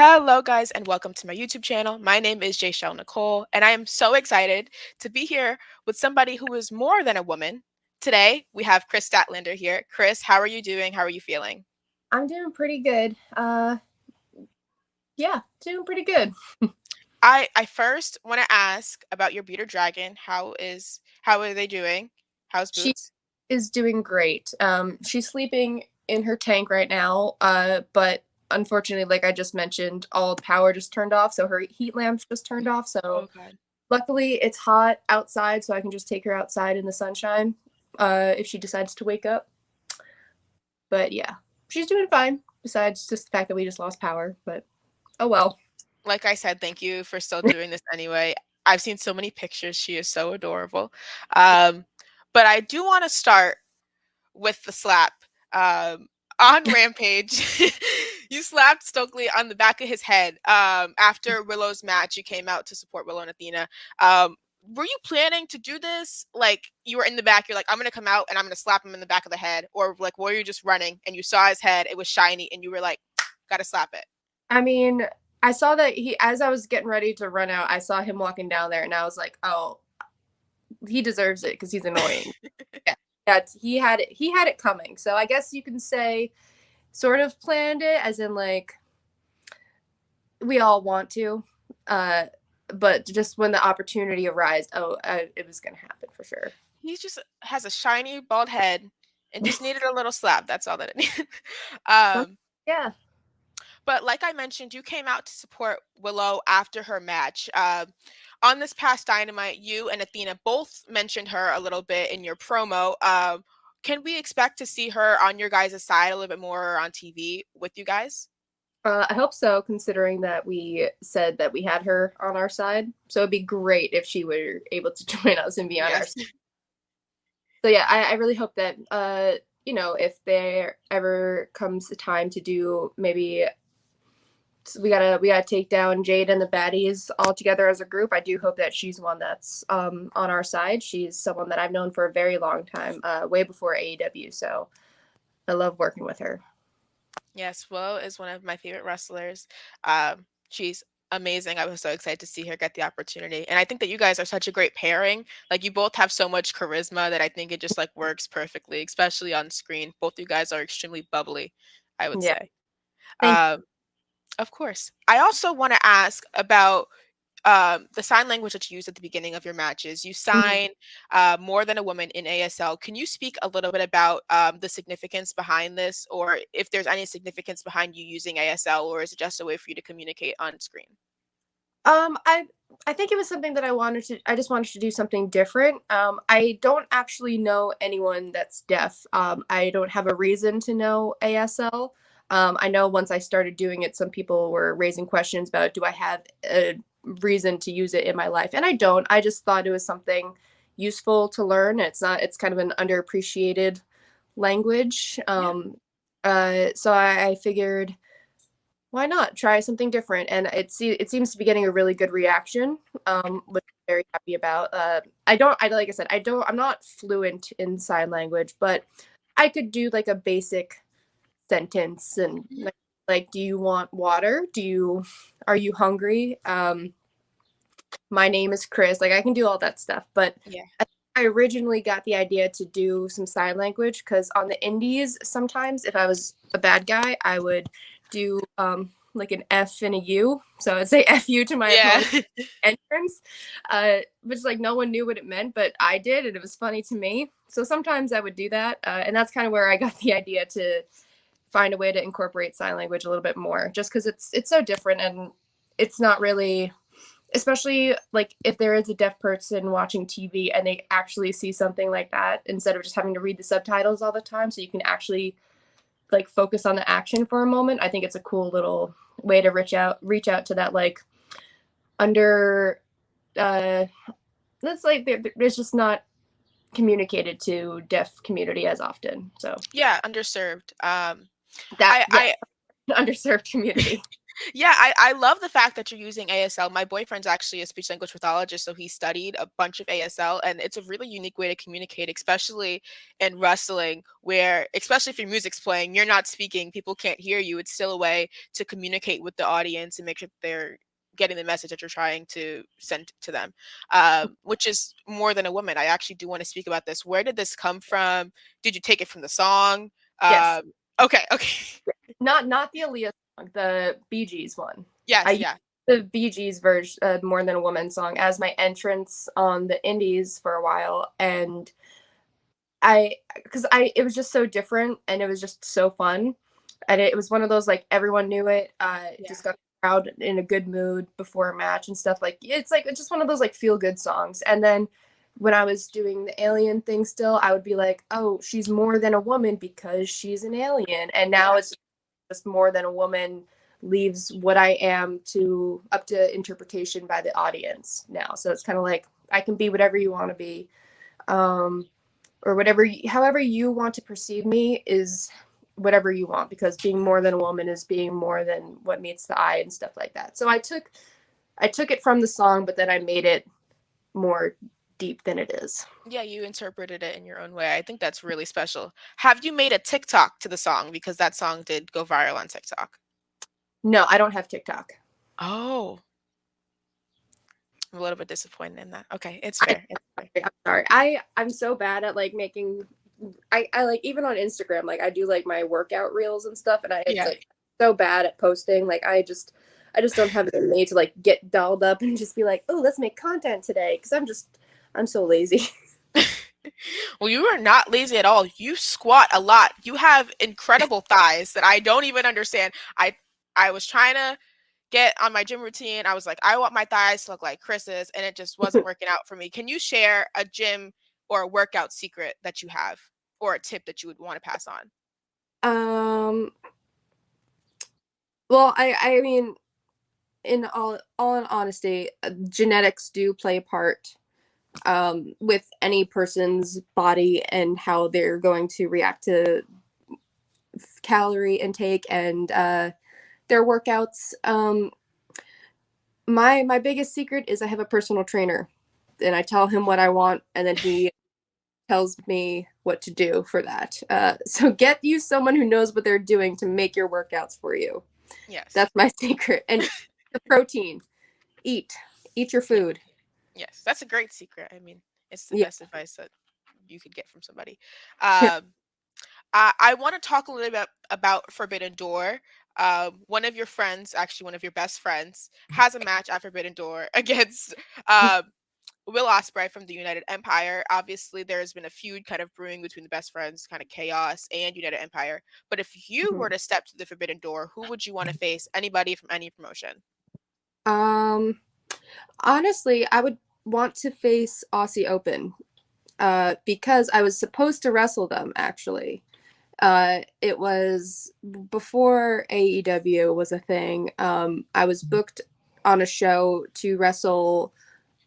Hello, guys, and welcome to my YouTube channel. My name is Jayshell Nicole, and I am so excited to be here with somebody who is more than a woman. Today, we have Kris Statlander here. Kris, how are you doing? How are you feeling? I'm doing pretty good. Yeah, doing pretty good. I first want to ask about your bearded dragon. How are they doing? How's She Boots? is doing great. She's sleeping in her tank right now. But unfortunately, like I just mentioned, all the power just turned off, so her heat lamps just turned off. So Oh God. luckily, it's hot outside, so I can just take her outside in the sunshine. If she decides to wake up. But yeah, she's doing fine. Besides just the fact that we just lost power, but oh well. Like I said, thank you for still doing this anyway. I've seen so many pictures. She is so adorable. Um, but I do want to start with the slap. On Rampage, you slapped Stokely on the back of his head. After Willow's match, you came out to support Willow and Athena. Were you planning to do this? Like you were in the back, you're like, I'm gonna come out and I'm gonna slap him in the back of the head, or like, were you just running and you saw his head, it was shiny, and you were like, gotta slap it? I mean, I saw that as I was getting ready to run out, I saw him walking down there, and I was like, "Oh, he deserves it because he's annoying." Yeah, he had it coming. So I guess you can say, sort of planned it, as in like we all want to, uh, but just when the opportunity arose, it was gonna happen for sure. He just has a shiny bald head and just needed a little slap. That's all that it needed. um, Yeah. But like I mentioned, you came out to support Willow after her match. On this past Dynamite, you and Athena both mentioned her a little bit in your promo. Can we expect to see her on your guys' side a little bit more on TV with you guys? I hope so, considering that we said that we had her on our side. So it'd be great if she were able to join us and be on our Yes. side. So yeah, I really hope that if there ever comes a time to do, maybe we gotta take down Jade and the baddies all together as a group. I do hope that she's one that's on our side. She's someone that I've known for a very long time, way before AEW. So I love working with her. Yes, Willow is one of my favorite wrestlers. She's amazing. I was so excited to see her get the opportunity. And I think that you guys are such a great pairing. Like you both have so much charisma that I think it just like works perfectly, especially on screen. Both you guys are extremely bubbly, I would Yeah, say. thank Um, of course. I also want to ask about the sign language that you use at the beginning of your matches. You you. sign more than a woman in ASL. Can you speak a little bit about the significance behind this, or if there's any significance behind you using ASL, or is it just a way for you to communicate on screen? Um, I I think it was something that I just wanted to do something different. I don't actually know anyone that's deaf. I don't have a reason to know ASL. I know once I started doing it, some people were raising questions about, do I have a reason to use it in my life? And I don't. I just thought it was something useful to learn. It's kind of an underappreciated language. Yeah. So I figured, why not try something different? And it seems to be getting a really good reaction, which I'm very happy about. I like I said, I'm not fluent in sign language, but I could do like a basic sentence and like, do you want water? Are you hungry? My name is Kris. Like I can do all that stuff, but Yeah. I originally got the idea to do some sign language because on the indies, sometimes if I was a bad guy, I would do like an F and a U. So I'd say F you to my Yeah. opponent entrance, which like no one knew what it meant, but I did, and it was funny to me. So sometimes I would do that, and that's kind of where I got the idea to find a way to incorporate sign language a little bit more, just because it's so different and it's not really, especially like if there is a deaf person watching TV and they actually see something like that instead of just having to read the subtitles all the time, so you can actually like focus on the action for a moment. I think it's a cool little way to reach out to that like under that's like there's just not communicated to deaf community as often. So Yeah, underserved. that, I yeah, I underserved community. Yeah, I love the fact that you're using ASL. My boyfriend's actually a speech language pathologist, so he studied a bunch of ASL, and it's a really unique way to communicate, especially in wrestling, where, especially if your music's playing, you're not speaking, people can't hear you. It's still a way to communicate with the audience and make sure they're getting the message that you're trying to send to them, which is more than a woman. I actually do want to speak about this. Where did this come from? Did you take it from the song? Yes. Okay, okay. Not the Aaliyah song, the Bee Gees one. I Yes, used yeah. the Bee Gees version, More Than a Woman song, as my entrance on the Indies for a while, and it was just so different and it was just so fun, and it was one of those like everyone knew it. Yeah. Just got the crowd in a good mood before a match and stuff. Like it's just one of those like feel good songs. And then when I was doing the alien thing, still I would be like, oh, she's more than a woman because she's an alien, and now Yeah. it's just more than a woman leaves what I am to up to interpretation by the audience now. So it's kind of like I can be whatever you want to be, um, or whatever, however you want to perceive me is whatever you want, because being more than a woman is being more than what meets the eye and stuff like that. So I took it from the song, but then I made it more deep than it is. Yeah, you interpreted it in your own way. I think that's really special. Have you made a TikTok to the song? Because that song did go viral on TikTok. No, I don't have TikTok. Oh, I'm a little bit disappointed in that. Okay, it's I, fair. It's fair. I'm sorry. I'm so bad at like making. I like even on Instagram, like I do like my workout reels and stuff, and it's Yeah. like so bad at posting. Like I just don't have it in me to like get dolled up and just be like, oh, let's make content today, because I'm so lazy. Well, you are not lazy at all. You squat a lot. You have incredible thighs that I don't even understand. I was trying to get on my gym routine. I was like, I want my thighs to look like Chris's, and it just wasn't working out for me. Can you share a gym or a workout secret that you have, or a tip that you would want to pass on? um. Well, I mean, in all in honesty, genetics do play a part, with any person's body and how they're going to react to calorie intake and their workouts. My biggest secret is I have a personal trainer, and I tell him what I want, and then he tells me what to do for that. So get you someone who knows what they're doing to make your workouts for you. Yes. That's my secret. And the protein, eat, eat your Yeah. food. Yes. That's a great secret. I mean, it's the Yeah. best advice that you could get from somebody. Um, I want to talk a little bit about Forbidden Door. One of your friends, actually one of your best friends, has a match at Forbidden Door against um, Will Ospreay from the United Empire. Obviously, there has been a feud kind of brewing between the best friends, kind of chaos and United Empire. But if you were to step to the Forbidden Door, who would you want to face? Anybody from any promotion? Um, Honestly, I would want to face Aussie Open, because I was supposed to wrestle them actually. It was before AEW was a thing. I was booked on a show to wrestle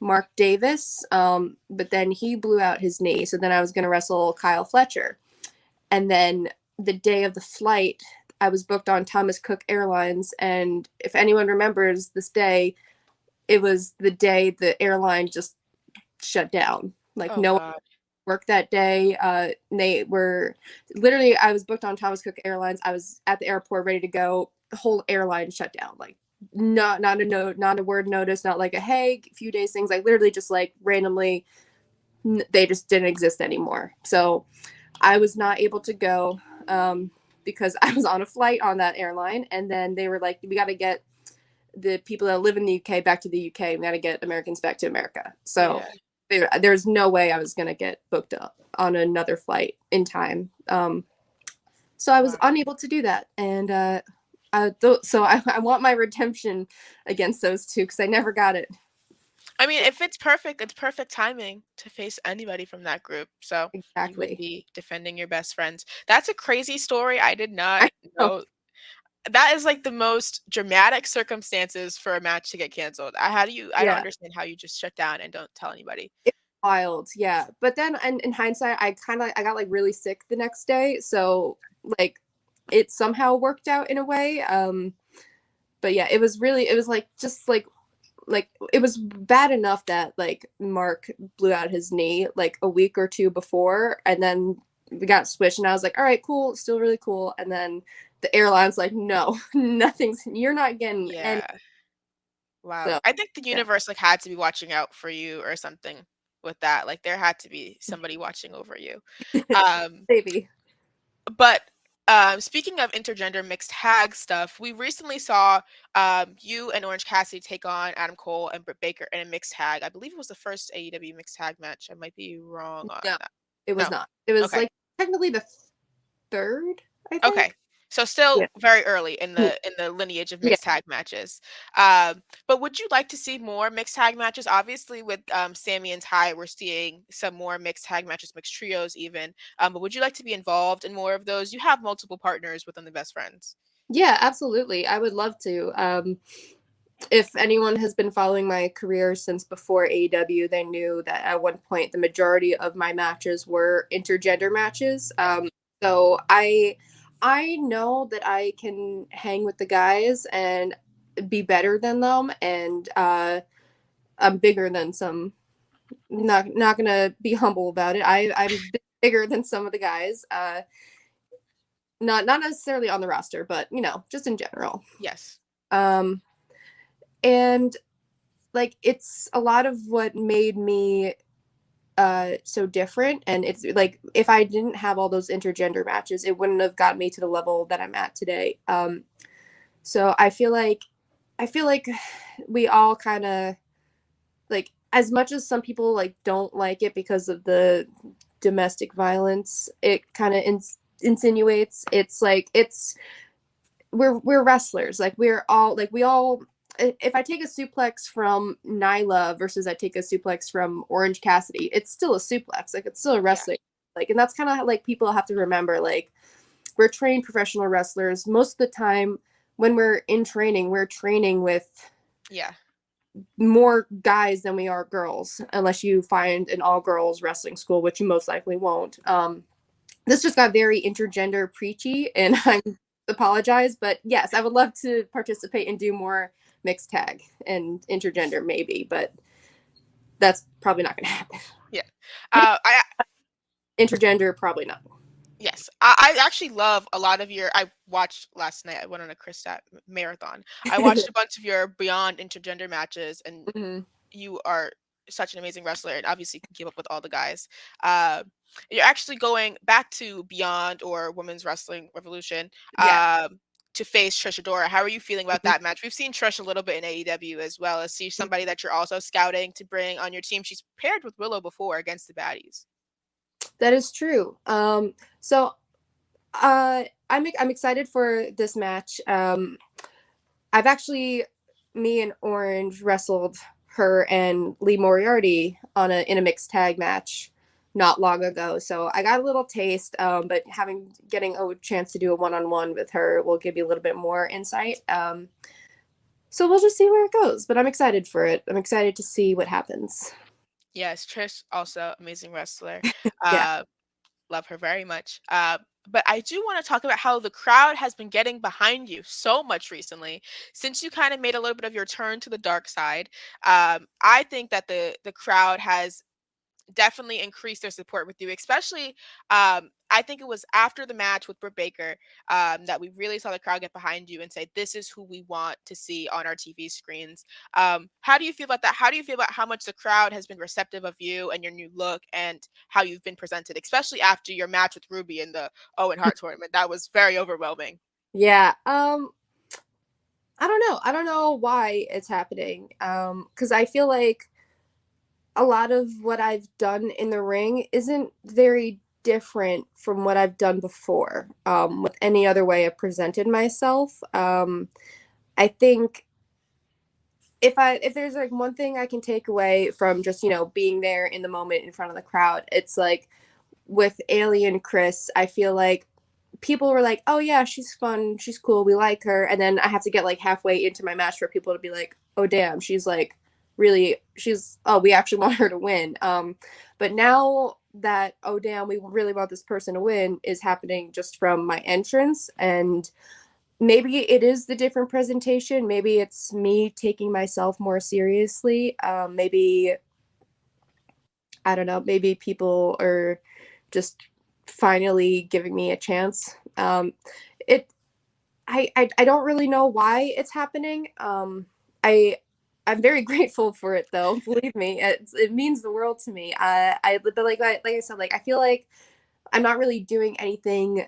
Mark Davis, but then he blew out his knee. So then I was going to wrestle Kyle Fletcher. And then the day of the flight, I was booked on Thomas Cook Airlines. And if anyone remembers this day, it was the day the airline just shut down. Like Oh no one God. worked that day. They were literally, I was booked on Thomas Cook Airlines. I was at the airport ready to go. The whole airline shut down. Like not a note, not a word notice, not like a hey, a few days things. Like literally just like randomly, they just didn't exist anymore. So I was not able to go, because I was on a flight on that airline, and then they were like, we got to get the people that live in the UK back to the UK. We got to get Americans back to America. So Yeah. there's no way I was going to get booked up on another flight in time. So I was Wow. unable to do that. And so I want my redemption against those two, because I never got it. I mean, if it's perfect timing to face anybody from that group. So you would Exactly. be defending your best friends. That's a crazy story. I did not I know. know. That is like the most dramatic circumstances for a match to get canceled. I don't Yeah. understand how you just shut down and don't tell anybody. It's wild. Yeah. But then in hindsight, I got like really sick the next day. So like it somehow worked out in a way. But yeah, it was like just like it was bad enough that like Mark blew out his knee like a week or two before, and then we got switched, and I was like, all right, cool, still really cool. And then the airline's like, no, nothing's, you're not getting any. Yeah. Wow. So I think the yeah, universe like had to be watching out for you or something with that. Like there had to be somebody watching over you. Um, maybe. but speaking of intergender mixed tag stuff, we recently saw you and Orange Cassidy take on Adam Cole and Britt Baker in a mixed tag. I believe it was the first AEW mixed tag match. I might be wrong on No, that. it was No. not. It was Okay. like technically the third, I Okay. think. So still Yeah. very early in the lineage of Yeah. mixed tag matches. But would you like to see more mixed tag matches? Obviously, with Sammy and Ty, we're seeing some more mixed tag matches, mixed trios even. But would you like to be involved in more of those? You have multiple partners within the best friends. Yeah, absolutely. I would love to. If anyone has been following my career since before AEW, they knew that at one point the majority of my matches were intergender matches. So I know that I can hang with the guys and be better than them, and I'm bigger than some. Not gonna be humble about it. I'm bigger than some of the guys. Not necessarily on the roster, but you know, just in general. Yes. Um, and like it's a lot of what made me so different, and it's like if I didn't have all those intergender matches, it wouldn't have got me to the level that I'm at today. So I feel like we all kind of like, as much as some people like don't like it because of the domestic violence it kind of insinuates, it's like it's we're wrestlers, like we're all like we all, if I take a suplex from Nyla versus I take a suplex from Orange Cassidy, it's still a suplex, like it's still a Yeah. wrestling, like, and that's kind of like people have to remember, like we're trained professional wrestlers most of the time. When we're in training, we're training with Yeah. more guys than we are girls, unless you find an all girls wrestling school, which you most likely won't. This just got very intergender preachy, and I apologize, but yes, I would love to participate and do more mixed tag and intergender, maybe, but that's probably not going to happen. Yeah. Maybe I intergender, probably not. Yes, I actually love a lot of your. I watched last night. I went on a Chris marathon. I watched a bunch of your Beyond intergender matches, and Hmm. you are such an amazing wrestler, and obviously can keep up with all the guys. Uh, you're actually going back to Beyond or Women's Wrestling Revolution Yeah. to face Trish Adora. How are you feeling about that match? We've seen Trish a little bit in AEW as well as see somebody that you're also scouting to bring on your team. She's paired with Willow before against the Baddies. That is true. So I'm excited for this match. I've actually, me and Orange wrestled her and Lee Moriarty on a in a mixed tag match not long ago. So I got a little taste, but getting a chance to do a one-on-one with her will give you a little bit more insight. So we'll just see where it goes. But I'm excited for it. I'm excited to see what happens. Yes, Trish also amazing wrestler. Yeah. Uh, love her very much. But I do want to talk about how the crowd has been getting behind you so much recently. Since you kind of made a little bit of your turn to the dark side, I think that the crowd has definitely increased their support with you, especially I think it was after the match with Britt Baker that we really saw the crowd get behind you and say, this is who we want to see on our TV screens. How do you feel about that? How do you feel about how much the crowd has been receptive of you and your new look and how you've been presented, especially after your match with Ruby in the Owen Hart tournament? That was very overwhelming. Yeah. I don't know. I don't know why it's happening. Because I feel like a lot of what I've done in the ring isn't very different from what I've done before, with any other way I presented myself. I think if there's like one thing I can take away from just, you know, being there in the moment in front of the crowd, it's like with Alien Chris, I feel like people were like, "Oh yeah, she's fun, she's cool, we like her," and then I have to get like halfway into my match for people to be like, "Oh damn, she's like really, she's oh we actually want her to win." But now that oh damn, we really want this person to win is happening just from my entrance, and maybe it is the different presentation. Maybe it's me taking myself more seriously. Maybe I don't know. Maybe people are just finally giving me a chance. It I don't really know why it's happening. I I'm very grateful for it though. Believe me, it means the world to me. But like I said, like I feel like I'm not really doing anything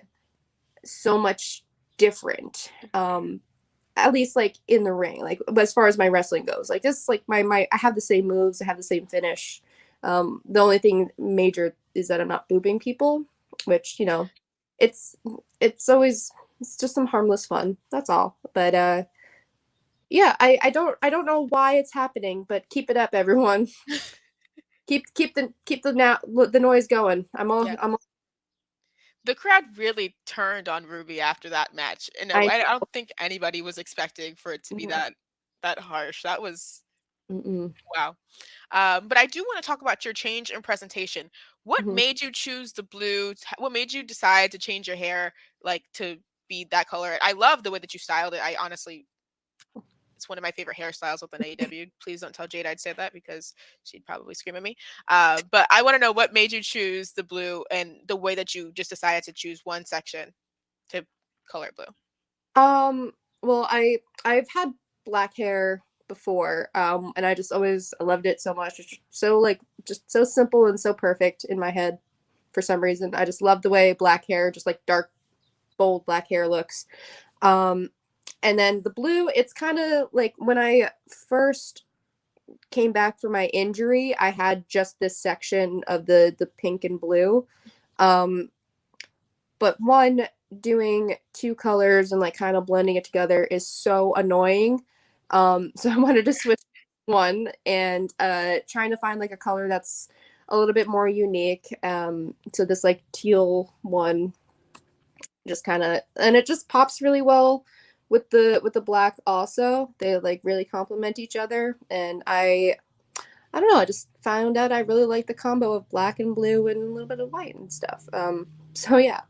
so much different. At least like in the ring, like as far as my wrestling goes, like this, like my I have the same moves, I have the same finish. The only thing major is that I'm not booping people, which it's always it's just some harmless fun. That's all. But yeah, I don't know why it's happening, but keep it up, everyone. Keep the noise going. Yeah. The crowd really turned on Ruby after that match. And I I don't think anybody was expecting for it to be know. that harsh. That was Mm-mm. wow. But I do want to talk about your change in presentation. What Mhm. made you choose the blue? What made you decide to change your hair like to be that color? I love the way that you styled it. I honestly, it's one of my favorite hairstyles within AEW. Please don't tell Jade I'd say that because she'd probably scream at me. But I want to know what made you choose the blue and the way that you just decided to choose one section to color it blue. Um, well, I've had black hair before, and I just always loved it so much. It's just so like just so simple and so perfect in my head for some reason. I just love the way black hair, just like dark, bold black hair looks. Um, and then the blue, it's kind of like when I first came back from my injury, I had just this section of the pink and blue. Um, but one, doing two colors and like kind of blending it together is so annoying. So I wanted to switch one and trying to find like a color that's a little bit more unique. So this like teal one just kind of, and it just pops really well with the black also. They like really complement each other, and I don't know, I just found out I really like the combo of black and blue and a little bit of white and stuff. So yeah,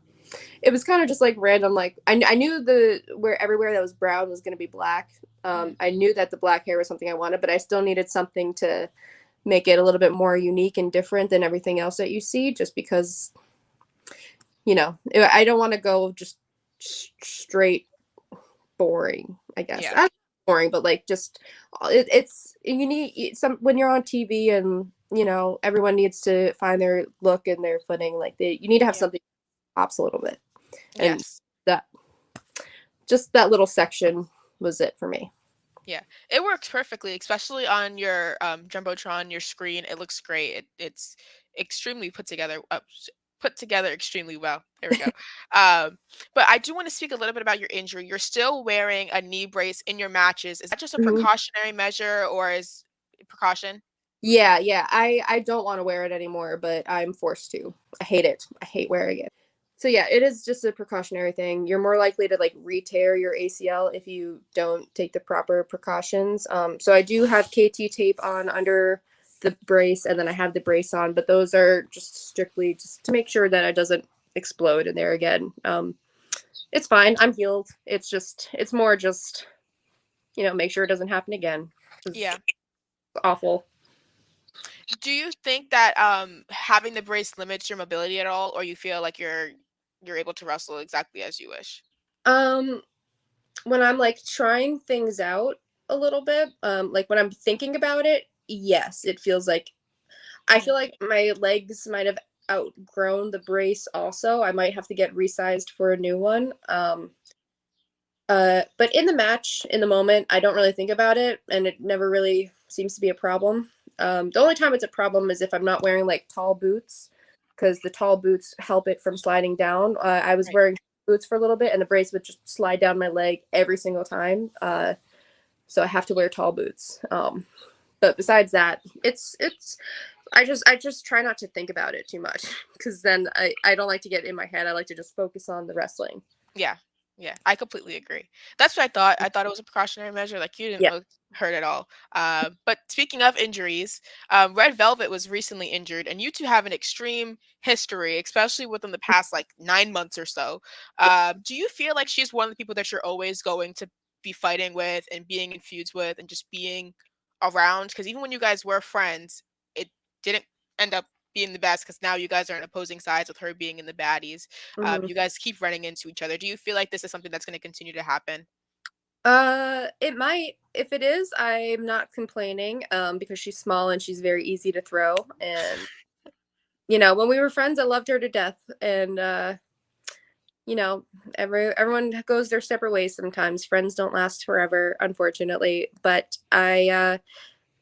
it was kind of just like random. Like I knew the where everywhere that was brown was going to be black. Mhm. I knew that the black hair was something I wanted, but I still needed something to make it a little bit more unique and different than everything else that you see. Just because I don't want to go just straight boring. I guess Yeah. not boring, but like just it's you need some when you're on TV and everyone needs to find their look and their footing. Like you need to have Yeah. something that pops a little bit, and Yes. that just that little section was it for me. Yeah, it works perfectly, especially on your jumbotron, your screen. It looks great. It's extremely put together. Put together extremely well. There we go. But I do want to speak a little bit about your injury. You're still wearing a knee brace in your matches. Is that just a Mhm. precautionary measure, or is precaution? Yeah. I don't want to wear it anymore, but I'm forced to. I hate it. I hate wearing it. So yeah, it is just a precautionary thing. You're more likely to like re-tear your ACL if you don't take the proper precautions. So I do have KT tape on under the brace, and then I have the brace on, but those are just strictly just to make sure that it doesn't explode in there again. It's fine. I'm healed. It's more just make sure it doesn't happen again. It's Yeah. awful. Do you think that having the brace limits your mobility at all, or you feel like you're able to wrestle exactly as you wish? Um, when I'm like trying things out a little bit, like when I'm thinking about it, yes, it feels like I Mhm. feel like my legs might have outgrown the brace also. I might have to get resized for a new one. But in the match, in the moment, I don't really think about it, and it never really seems to be a problem. The only time it's a problem is if I'm not wearing like tall boots, because the tall boots help it from sliding down. I was Right. wearing boots for a little bit, and the brace would just slide down my leg every single time. So I have to wear tall boots. But besides that, it's I just try not to think about it too much because then I don't like to get in my head. I like to just focus on the wrestling. Yeah. Yeah, I completely agree. That's what I thought. I thought it was a precautionary measure. Like you didn't Yeah. look hurt at all. But speaking of injuries, Red Velvet was recently injured, and you two have an extreme history, especially within the past like 9 months or so. Do you feel like she's one of the people that you're always going to be fighting with and being in feuds with and just being around? Because even when you guys were friends, it didn't end up being the best because now you guys are in opposing sides with her being in the baddies. Mhm. You guys keep running into each other. Do you feel like this is something that's going to continue to happen? It might. If it is, I'm not complaining, because she's small and she's very easy to throw. And when we were friends, I loved her to death. And you know, everyone goes their separate ways sometimes. Friends don't last forever, unfortunately. But I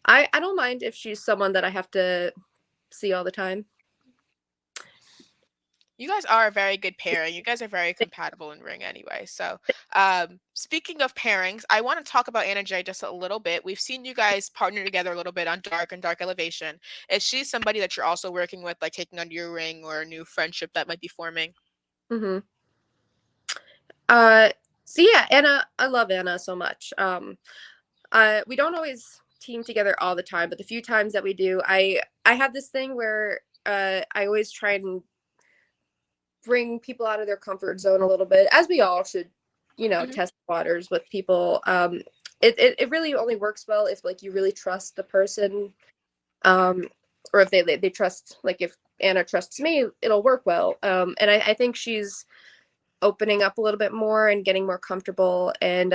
don't mind if she's someone that I have to see all the time. You guys are a very good pairing. You guys are very compatible in ring anyway. So, speaking of pairings, I want to talk about Anna Jay just a little bit. We've seen you guys partner together a little bit on Dark and Dark Elevation. Is she somebody that you're also working with, like taking under your ring or a new friendship that might be forming? Hmm. Uh, so yeah, Anna, I love Anna so much. We don't always team together all the time, but the few times that we do, I have this thing where I always try and bring people out of their comfort zone a little bit, as we all should, Hmm. test waters with people. It really only works well if like you really trust the person, um, or if they trust, like if Anna trusts me, it'll work well. And I think she's opening up a little bit more and getting more comfortable. And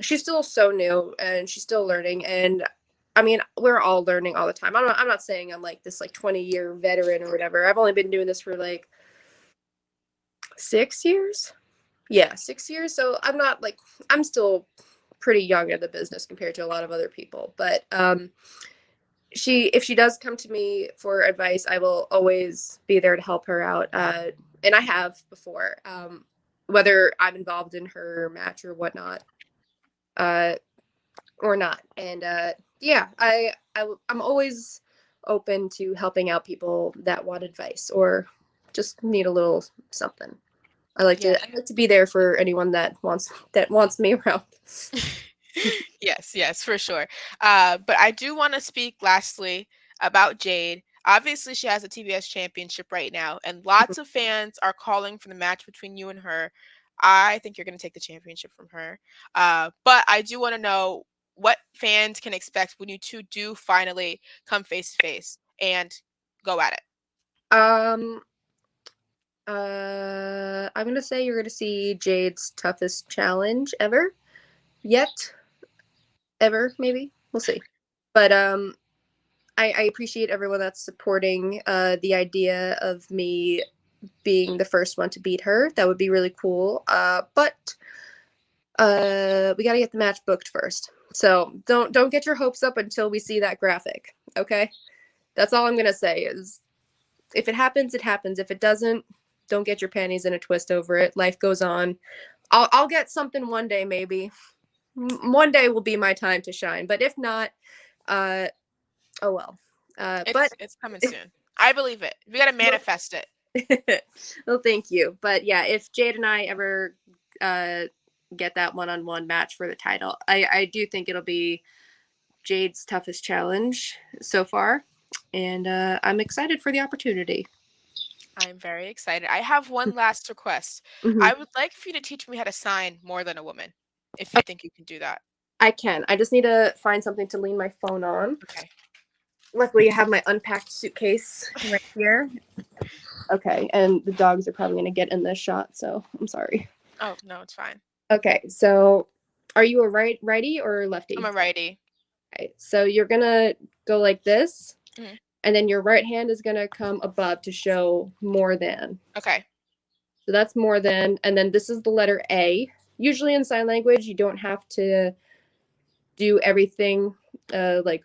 she's still so new and she's still learning. And I mean, we're all learning all the time. I'm not saying I'm like this like 20-year veteran or whatever. I've only been doing this for like 6 years. Yeah, 6 years. So I'm not like, I'm still pretty young in the business compared to a lot of other people. But if she does come to me for advice, I will always be there to help her out. And I have before, whether I'm involved in her match or whatnot, uh, or not. And yeah, I'm always open to helping out people that want advice or just need a little something. Yeah. I like to be there for anyone that wants me around. Yes, yes, for sure. But I do want to speak lastly about Jade. Obviously, she has a TBS championship right now, and lots of fans are calling for the match between you and her. I think you're going to take the championship from her. But I do want to know what fans can expect when you two do finally come face to face and go at it. Um, I'm gonna say you're gonna see Jade's toughest challenge ever, yet, ever maybe. We'll see. But I appreciate everyone that's supporting the idea of me being the first one to beat her. That would be really cool. But we got to get the match booked first. So don't get your hopes up until we see that graphic. Okay, that's all I'm gonna say. Is if it happens, it happens. If it doesn't, don't get your panties in a twist over it. Life goes on. I'll get something one day maybe. One day will be my time to shine. But if not, uh, oh well. But It's coming soon. I believe it. We got to manifest it. well, thank you. But yeah, if Jade and I ever uh, get that one-on-one match for the title, I do think it'll be Jade's toughest challenge so far, and I'm excited for the opportunity. I'm very excited. I have one last request. Hmm. I would like for you to teach me how to sign more than a woman, if you think you can do that. I can. I just need to find something to lean my phone on. Okay. Luckily, I have my unpacked suitcase right here. Okay, and the dogs are probably going to get in this shot, so I'm sorry. Oh, no, it's fine. Okay, so are you a righty or I'm lefty? a righty. Okay, so you're gonna go like this, Mhm. and then your right hand is gonna come above to show more than. Okay. So that's more than, and then this is the letter A. Usually in sign language, you don't have to do everything, like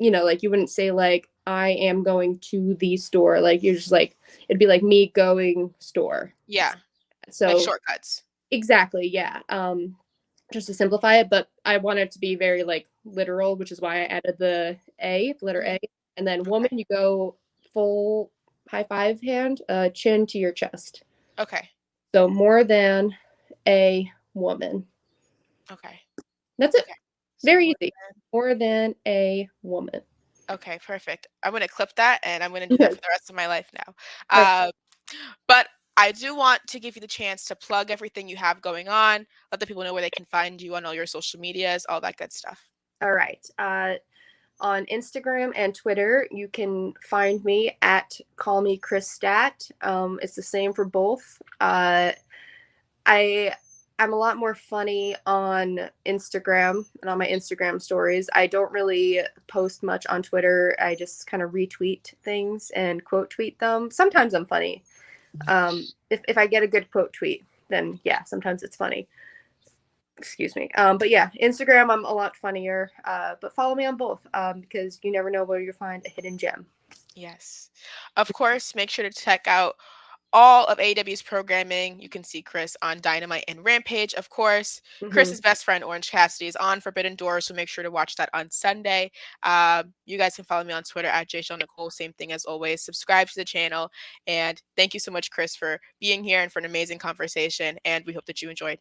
like you wouldn't say like I am going to the store. Like you're just like it'd be like me going store. Yeah. Like So shortcuts. exactly, yeah. Just to simplify it, but I want it to be very like literal, which is why I added the letter Hmm. A. And then woman, Okay. you go full high five hand, chin to your chest. Okay. So more than a woman. Okay. That's it. Okay. So Very more easy. than More than a woman. okay, perfect. I'm gonna clip that and I'm gonna do that Okay. for the rest of my life now. Okay. But I do want to give you the chance to plug everything you have going on, let the people know where they can find you on all your social medias, all that good stuff. All right. On Instagram and Twitter, you can find me at Call Me Chris Stat. It's the same for both. I I'm a lot more funny on Instagram and on my Instagram stories. I don't really post much on Twitter. I just kind of retweet things and quote tweet them. Sometimes I'm funny. If I get a good quote tweet, then yeah, sometimes it's funny. Excuse me. But yeah, Instagram, I'm a lot funnier. But follow me on both because you never know where you'll find a hidden gem. Yes. Of course, make sure to check out all of AEW's programming. You can see Chris on Dynamite and Rampage, of course. Hmm. Chris's best friend, Orange Cassidy, is on Forbidden Doors, so make sure to watch that on Sunday. You guys can follow me on Twitter at Nicole. Same thing as always. Subscribe to the channel. And thank you so much, Chris, for being here and for an amazing conversation. And we hope that you enjoyed.